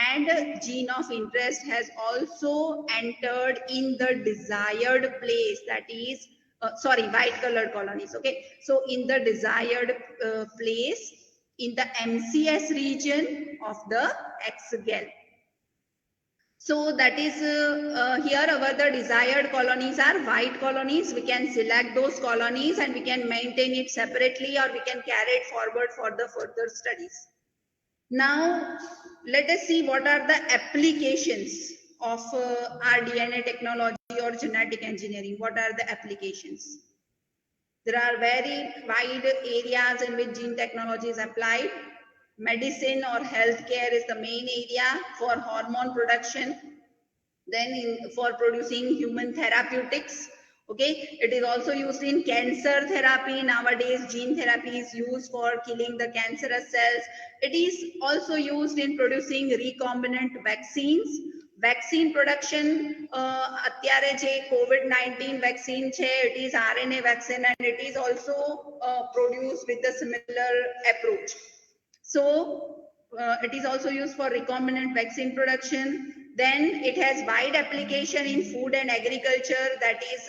and gene of interest has also entered in the desired place, that is white colored colonies. Okay, so in the desired place in the MCS region of the xgal. So that is here our the desired colonies are white colonies. We can select those colonies and we can maintain it separately, or we can carry it forward for the further studies. Now let us see what are the applications of our DNA technology or genetic engineering. What are the applications? There are very wide areas in which gene technology is applied. Medicine or healthcare is the main area for hormone production, then for producing human therapeutics. Okay, it is also used in cancer therapy. Nowadays gene therapy is used for killing the cancerous cells. It is also used in producing recombinant vaccines. Vaccine production, અત્યારે જે COVID-19 vaccine છે, it is RNA vaccine, and it is also produced with a similar approach. So it is also used for recombinant vaccine production. Then it has wide application in food and agriculture, that is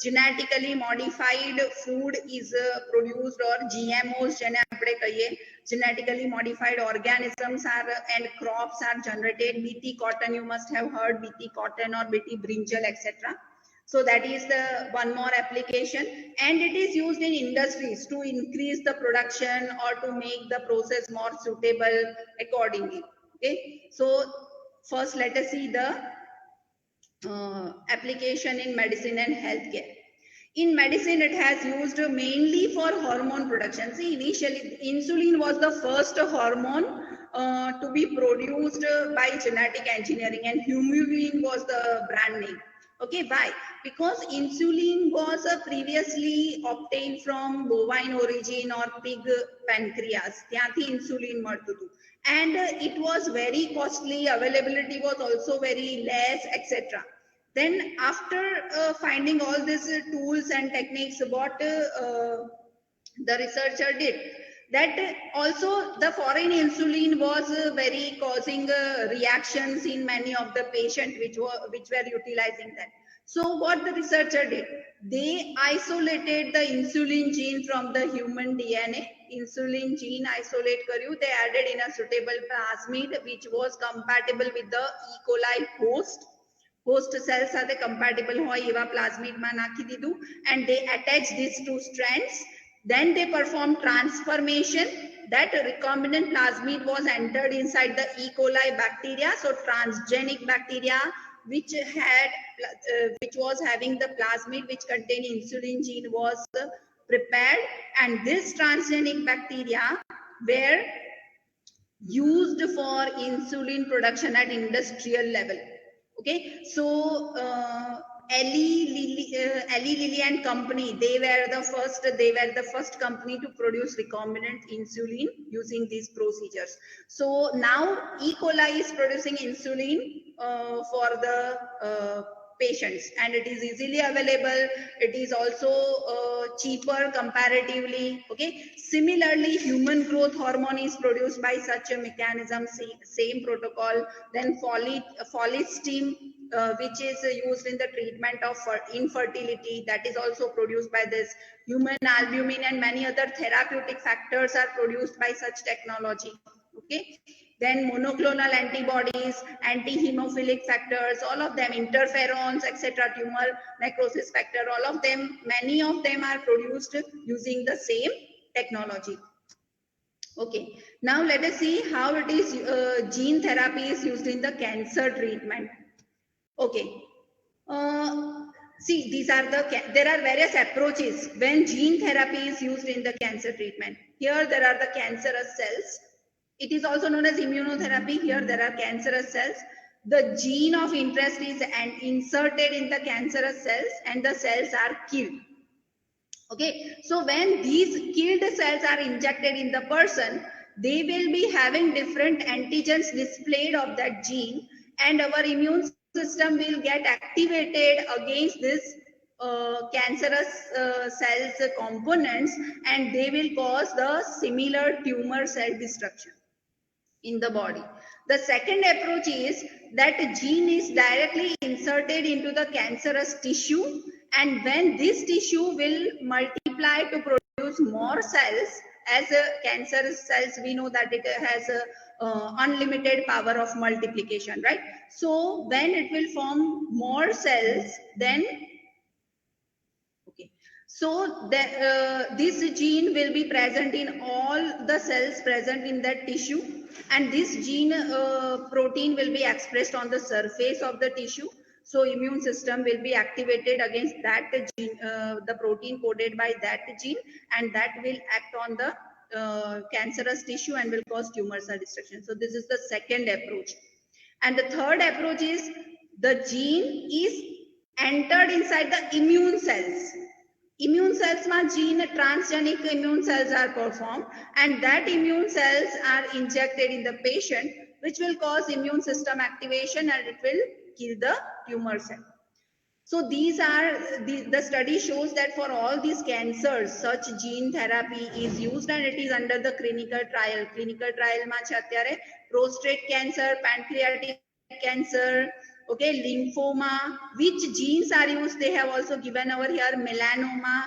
genetically modified food is produced, or GMOs જેને આપણે કહીએ, genetically modified organisms are and crops are generated. BT cotton, you must have heard BT cotton or BT brinjal, etc. So that is the one more application, and it is used in industries to increase the production or to make the process more suitable accordingly. Okay, so first let us see the application in medicine and healthcare. In medicine, it has used mainly for hormone production. See, initially insulin was the first hormone to be produced by genetic engineering, and Humulin was the brand name. Okay, why? Because insulin was previously obtained from bovine origin or pig pancreas. ત્યાંથી insulin મળતું હતું. And it was very costly, availability was also very less, etc. Then after finding all these tools and techniques, what the researcher did, that also the foreign insulin was very causing reactions in many of the patients which were utilizing that. So what the researcher did, they isolated the insulin gene from the human DNA. Insulin gene isolate કર્યું, they added in a suitable plasmid which was compatible with the E. coli host cell સાથે compatible હોય એવા plasmid માં નાખી દીધું, and they attached these two strands. Then they performed transformation, that recombinant plasmid was entered inside the E. coli bacteria. So transgenic bacteria which was having the plasmid which contained insulin gene was prepared, and this transgenic bacteria were used for insulin production at industrial level. Okay, so Eli Lilly and company, they were the first company to produce recombinant insulin using these procedures. So now E. coli is producing insulin for the patients, and it is easily available. It is also cheaper comparatively. Okay, similarly human growth hormone is produced by such a mechanism, same protocol. Then follistim, which is used in the treatment of infertility, that is also produced by this. Human albumin and many other therapeutic factors are produced by such technology. Okay, then monoclonal antibodies, anti-hemophilic factors, all of them, interferons, etc., tumor necrosis factor, all of them, many of them are produced using the same technology. Okay, now let us see how it is gene therapy is used in the cancer treatment. Okay, see, there are various approaches when gene therapy is used in the cancer treatment. Here there are the cancerous cells. It is also known as immunotherapy. Here there are cancerous cells. The gene of interest is inserted in the cancerous cells and the cells are killed. Okay, so when these killed cells are injected in the person, they will be having different antigens displayed of that gene, and our immune system will get activated against this cancerous cells components, and they will cause the similar tumor cell destruction in the body. The second approach is that gene is directly inserted into the cancerous tissue, and when this tissue will multiply to produce more cells, as cancerous cells, we know that it has a unlimited power of multiplication, right? So when it will form more cells, then so this gene will be present in all the cells present in that tissue, and this gene protein will be expressed on the surface of the tissue. So immune system will be activated against that gene, the protein coded by that gene, and that will act on the cancerous tissue and will cause tumor cell destruction. So this is the second approach. And the third approach is the gene is entered inside the immune cells. Immune cells ma gene transgenic immune cells are performed, and that immune cells are injected in the patient, which will cause immune system activation and it will kill the tumor cell. So these are the study shows that for all these cancers, such gene therapy is used, and it is under the clinical trial. Clinical trial ma છે અત્યારે prostate cancer, pancreatic cancer, okay, lymphoma. Which genes are used? They have also given over here. Melanoma,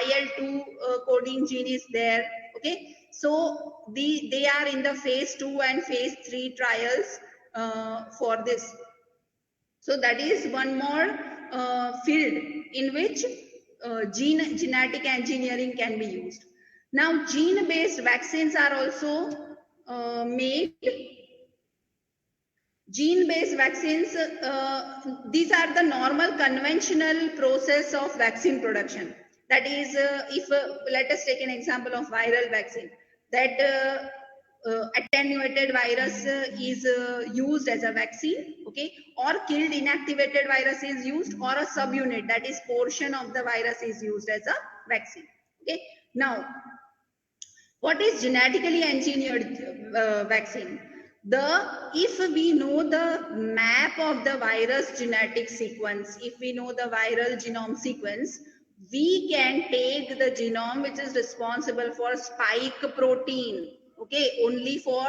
IL-2 coding gene is there. Okay, so they are in the phase 2 and phase 3 trials for this. So that is one more field in which genetic engineering can be used. Now gene-based vaccines are also made. Gene-based vaccines, these are the normal conventional process of vaccine production. That is, if let us take an example of viral vaccine, that attenuated virus is used as a vaccine, okay, or killed inactivated virus is used, or a subunit, that is portion of the virus is used as a vaccine. Okay, now what is genetically engineered vaccine? If we know the map of the virus genetic sequence, if we know the viral genome sequence, we can take the genome which is responsible for spike protein, okay, only for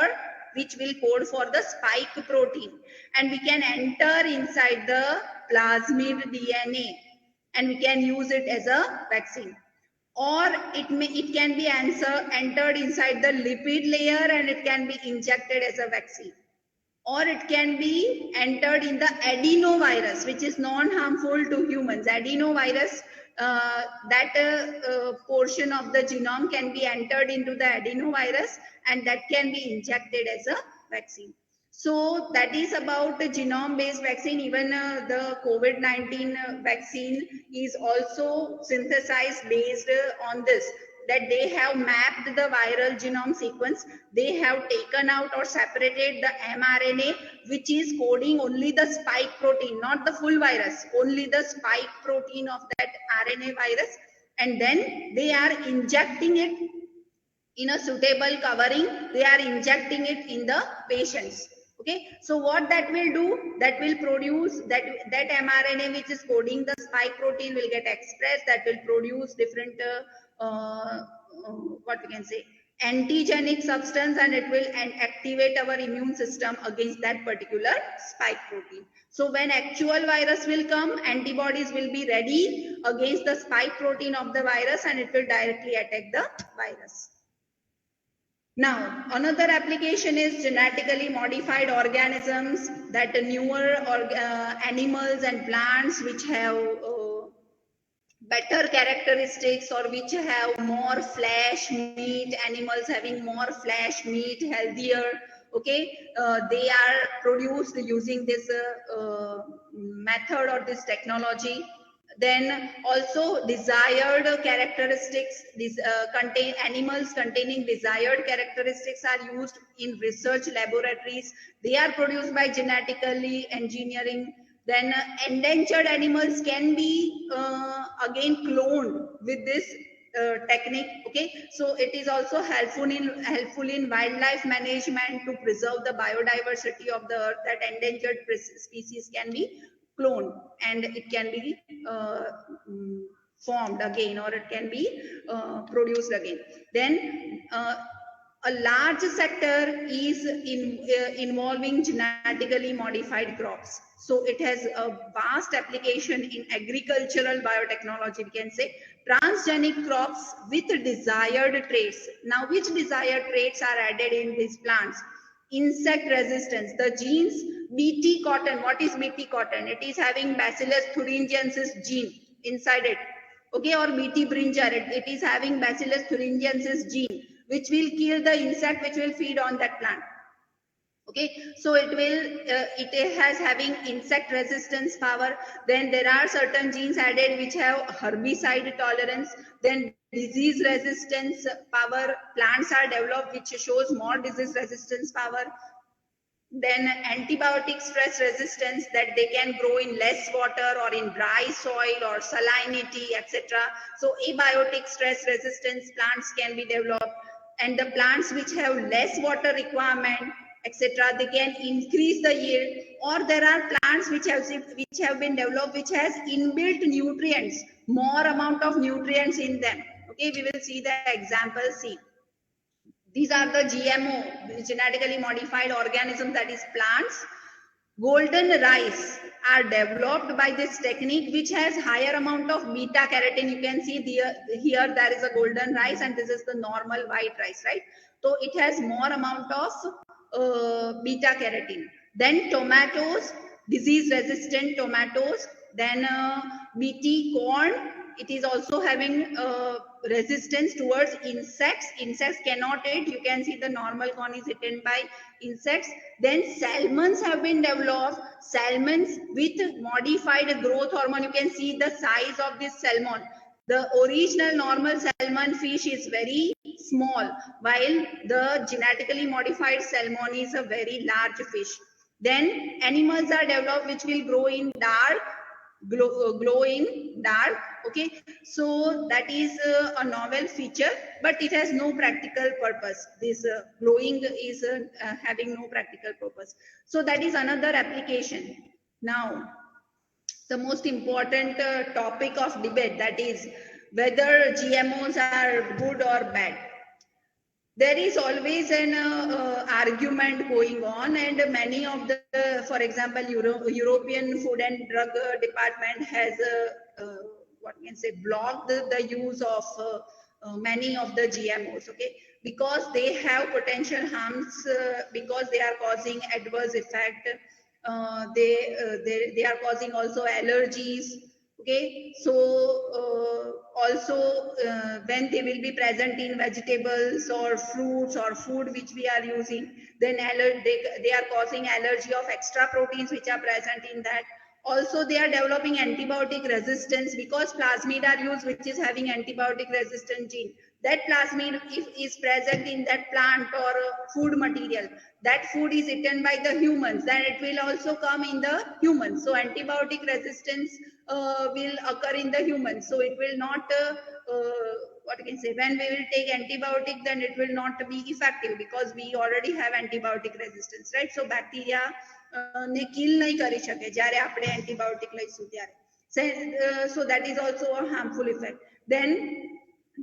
which will code for the spike protein, and we can enter inside the plasmid DNA and we can use it as a vaccine. Or it can be entered inside the lipid layer and it can be injected as a vaccine, or it can be entered in the adenovirus, which is non-harmful to humans. Adenovirus, that portion of the genome can be entered into the adenovirus and that can be injected as a vaccine. So that is about the genome-based vaccine. Even the COVID-19 vaccine is also synthesized based on this, that they have mapped the viral genome sequence. They have taken out or separated the mRNA, which is coding only the spike protein, not the full virus, only the spike protein of that RNA virus. And then they are injecting it in a suitable covering. They are injecting it in the patients. Okay, so what that will do, that will produce that mRNA which is coding the spike protein will get expressed, that will produce different what we can say, antigenic substance, and it will activate our immune system against that particular spike protein. So when actual virus will come, antibodies will be ready against the spike protein of the virus and it will directly attack the virus. Now, another application is genetically modified organisms, that newer animals and plants which have better characteristics or which have more flesh, meat, animals having more flesh, meat, healthier. Okay, they are produced using this method or this technology. Then also desired characteristics, animals containing desired characteristics are used in research laboratories. They are produced by genetically engineering. Then endangered animals can be again cloned with this technique. Okay, so it is also helpful in wildlife management to preserve the biodiversity of the earth, that endangered species can be cloned and it can be formed again, or it can be produced again. Then a large sector is involving genetically modified crops. So it has a vast application in agricultural biotechnology, we can say. Transgenic crops with desired traits. Now, which desired traits are added in these plants? Insect resistance, the genes. Bt cotton, what is Bt cotton? It is having Bacillus thuringiensis gene inside it. Okay, or Bt brinjal, it is having Bacillus thuringiensis gene, which will kill the insect which will feed on that plant. Okay, so it has having insect resistance power. Then there are certain genes added which have herbicide tolerance. Then disease resistance power, plants are developed which shows more disease resistance power. Then antibiotic stress resistance, that they can grow in less water or in dry soil or salinity, etc. So abiotic stress resistance plants can be developed. And the plants which have less water requirement, etc., they can increase the yield. Or there are plants which have been developed which has inbuilt nutrients, more amount of nutrients in them. Okay, we will see the example. See, these are the GMO, genetically modified organisms, that is plants. Golden rice are developed by this technique which has higher amount of beta carotene. You can see here there is a golden rice and this is the normal white rice, right? So it has more amount of beta carotene. Then tomatoes, disease resistant tomatoes. Then BT corn, it is also having resistance towards insects. Insects cannot eat. You can see the normal corn is eaten by insects. Then salmons have been developed. Salmons with modified growth hormone. You can see the size of this salmon. The original normal salmon fish is very small, while the genetically modified salmon is a very large fish. Then animals are developed which will grow in dark, glow in dark. Okay, so that is a novel feature, but it has no practical purpose. This glowing is having no practical purpose. So that is another application. Now, the most important topic of debate, that is whether GMOs are good or bad. There is always an argument going on, and many of the, for example, European Food and Drug Department has what can say, blocked the use of many of the GMOs, okay, because they have potential harms, because they are causing adverse effect. They are causing also allergies. Okay, so also when they will be present in vegetables or fruits or food which we are using, then they are causing allergy of extra proteins which are present in that. Also, they are developing antibiotic resistance because plasmid are used, which is having antibiotic resistant gene. That plasmid, if is present in that plant or food material, that food is eaten by the humans, then it will also come in the humans. So antibiotic resistance will occur in the humans. So it will not, what can say, when we will take antibiotic, then it will not be effective because we already have antibiotic resistance, right? So bacteria ને kill નહીં કરી શકે જ્યારે આપણે antibiotic લઈશું ત્યારે. So that is also a harmful effect. Then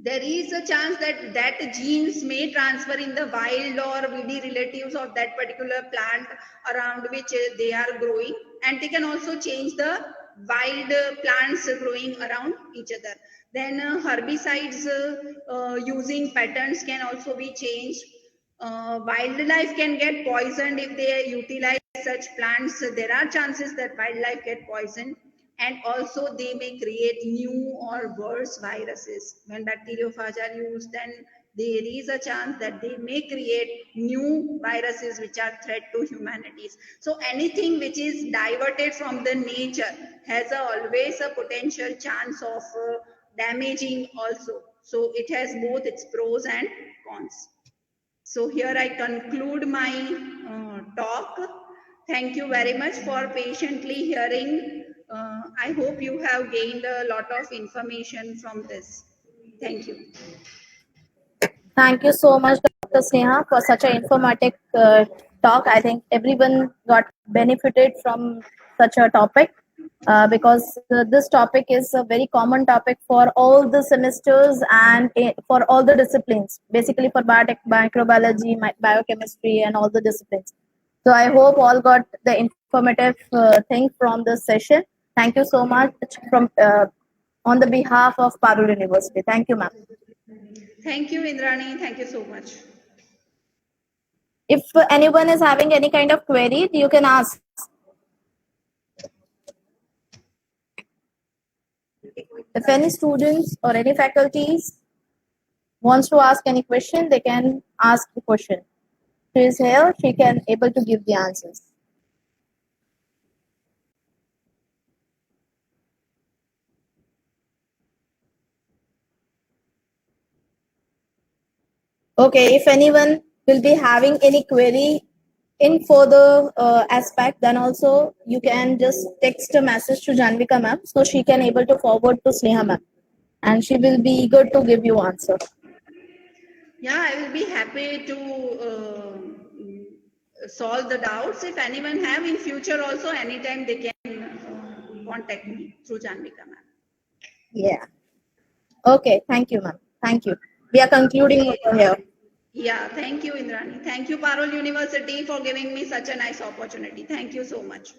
there is a chance that genes may transfer in the wild or weedy relatives of that particular plant around which they are growing, and they can also change the wild plants growing around each other. Then herbicides using patterns can also be changed. Wildlife can get poisoned if they utilize such plants. There are chances that wildlife get poisoned, and also they may create new or worse viruses. When bacteriophages are used, then there is a chance that they may create new viruses which are threat to humanities. So anything which is diverted from the nature has always a potential chance of damaging also. So it has both its pros and cons. So here I conclude my talk. Thank you very much for patiently hearing. I hope you have gained a lot of information from this. Thank you. Thank you so much, Dr. Sneha, for such an informative talk. I think everyone got benefited from such a topic because this topic is a very common topic for all the semesters and for all the disciplines, basically for biotech, microbiology, biochemistry, and all the disciplines. So I hope all got the informative thing from this session. Thank you so much from on the behalf of Parul University. Thank you, ma'am. Thank you, Indrani. Thank you so much. If anyone is having any kind of query, you can ask. If any students or any faculties wants to ask any question, they can ask the question. She is here, she can able to give the answers. Okay, if anyone will be having any query in further aspect, then also you can just text a message to Janvika ma'am, so she can able to forward to Sneha ma'am, and she will be eager to give you answer. Yeah, I will be happy to solve the doubts. If anyone have in future also, anytime they can contact me through Janvika ma'am. Yeah. Okay, thank you ma'am. Thank you. We are concluding over here. Yeah, thank you, Indrani. Thank you, Parul University, for giving me such a nice opportunity. Thank you so much.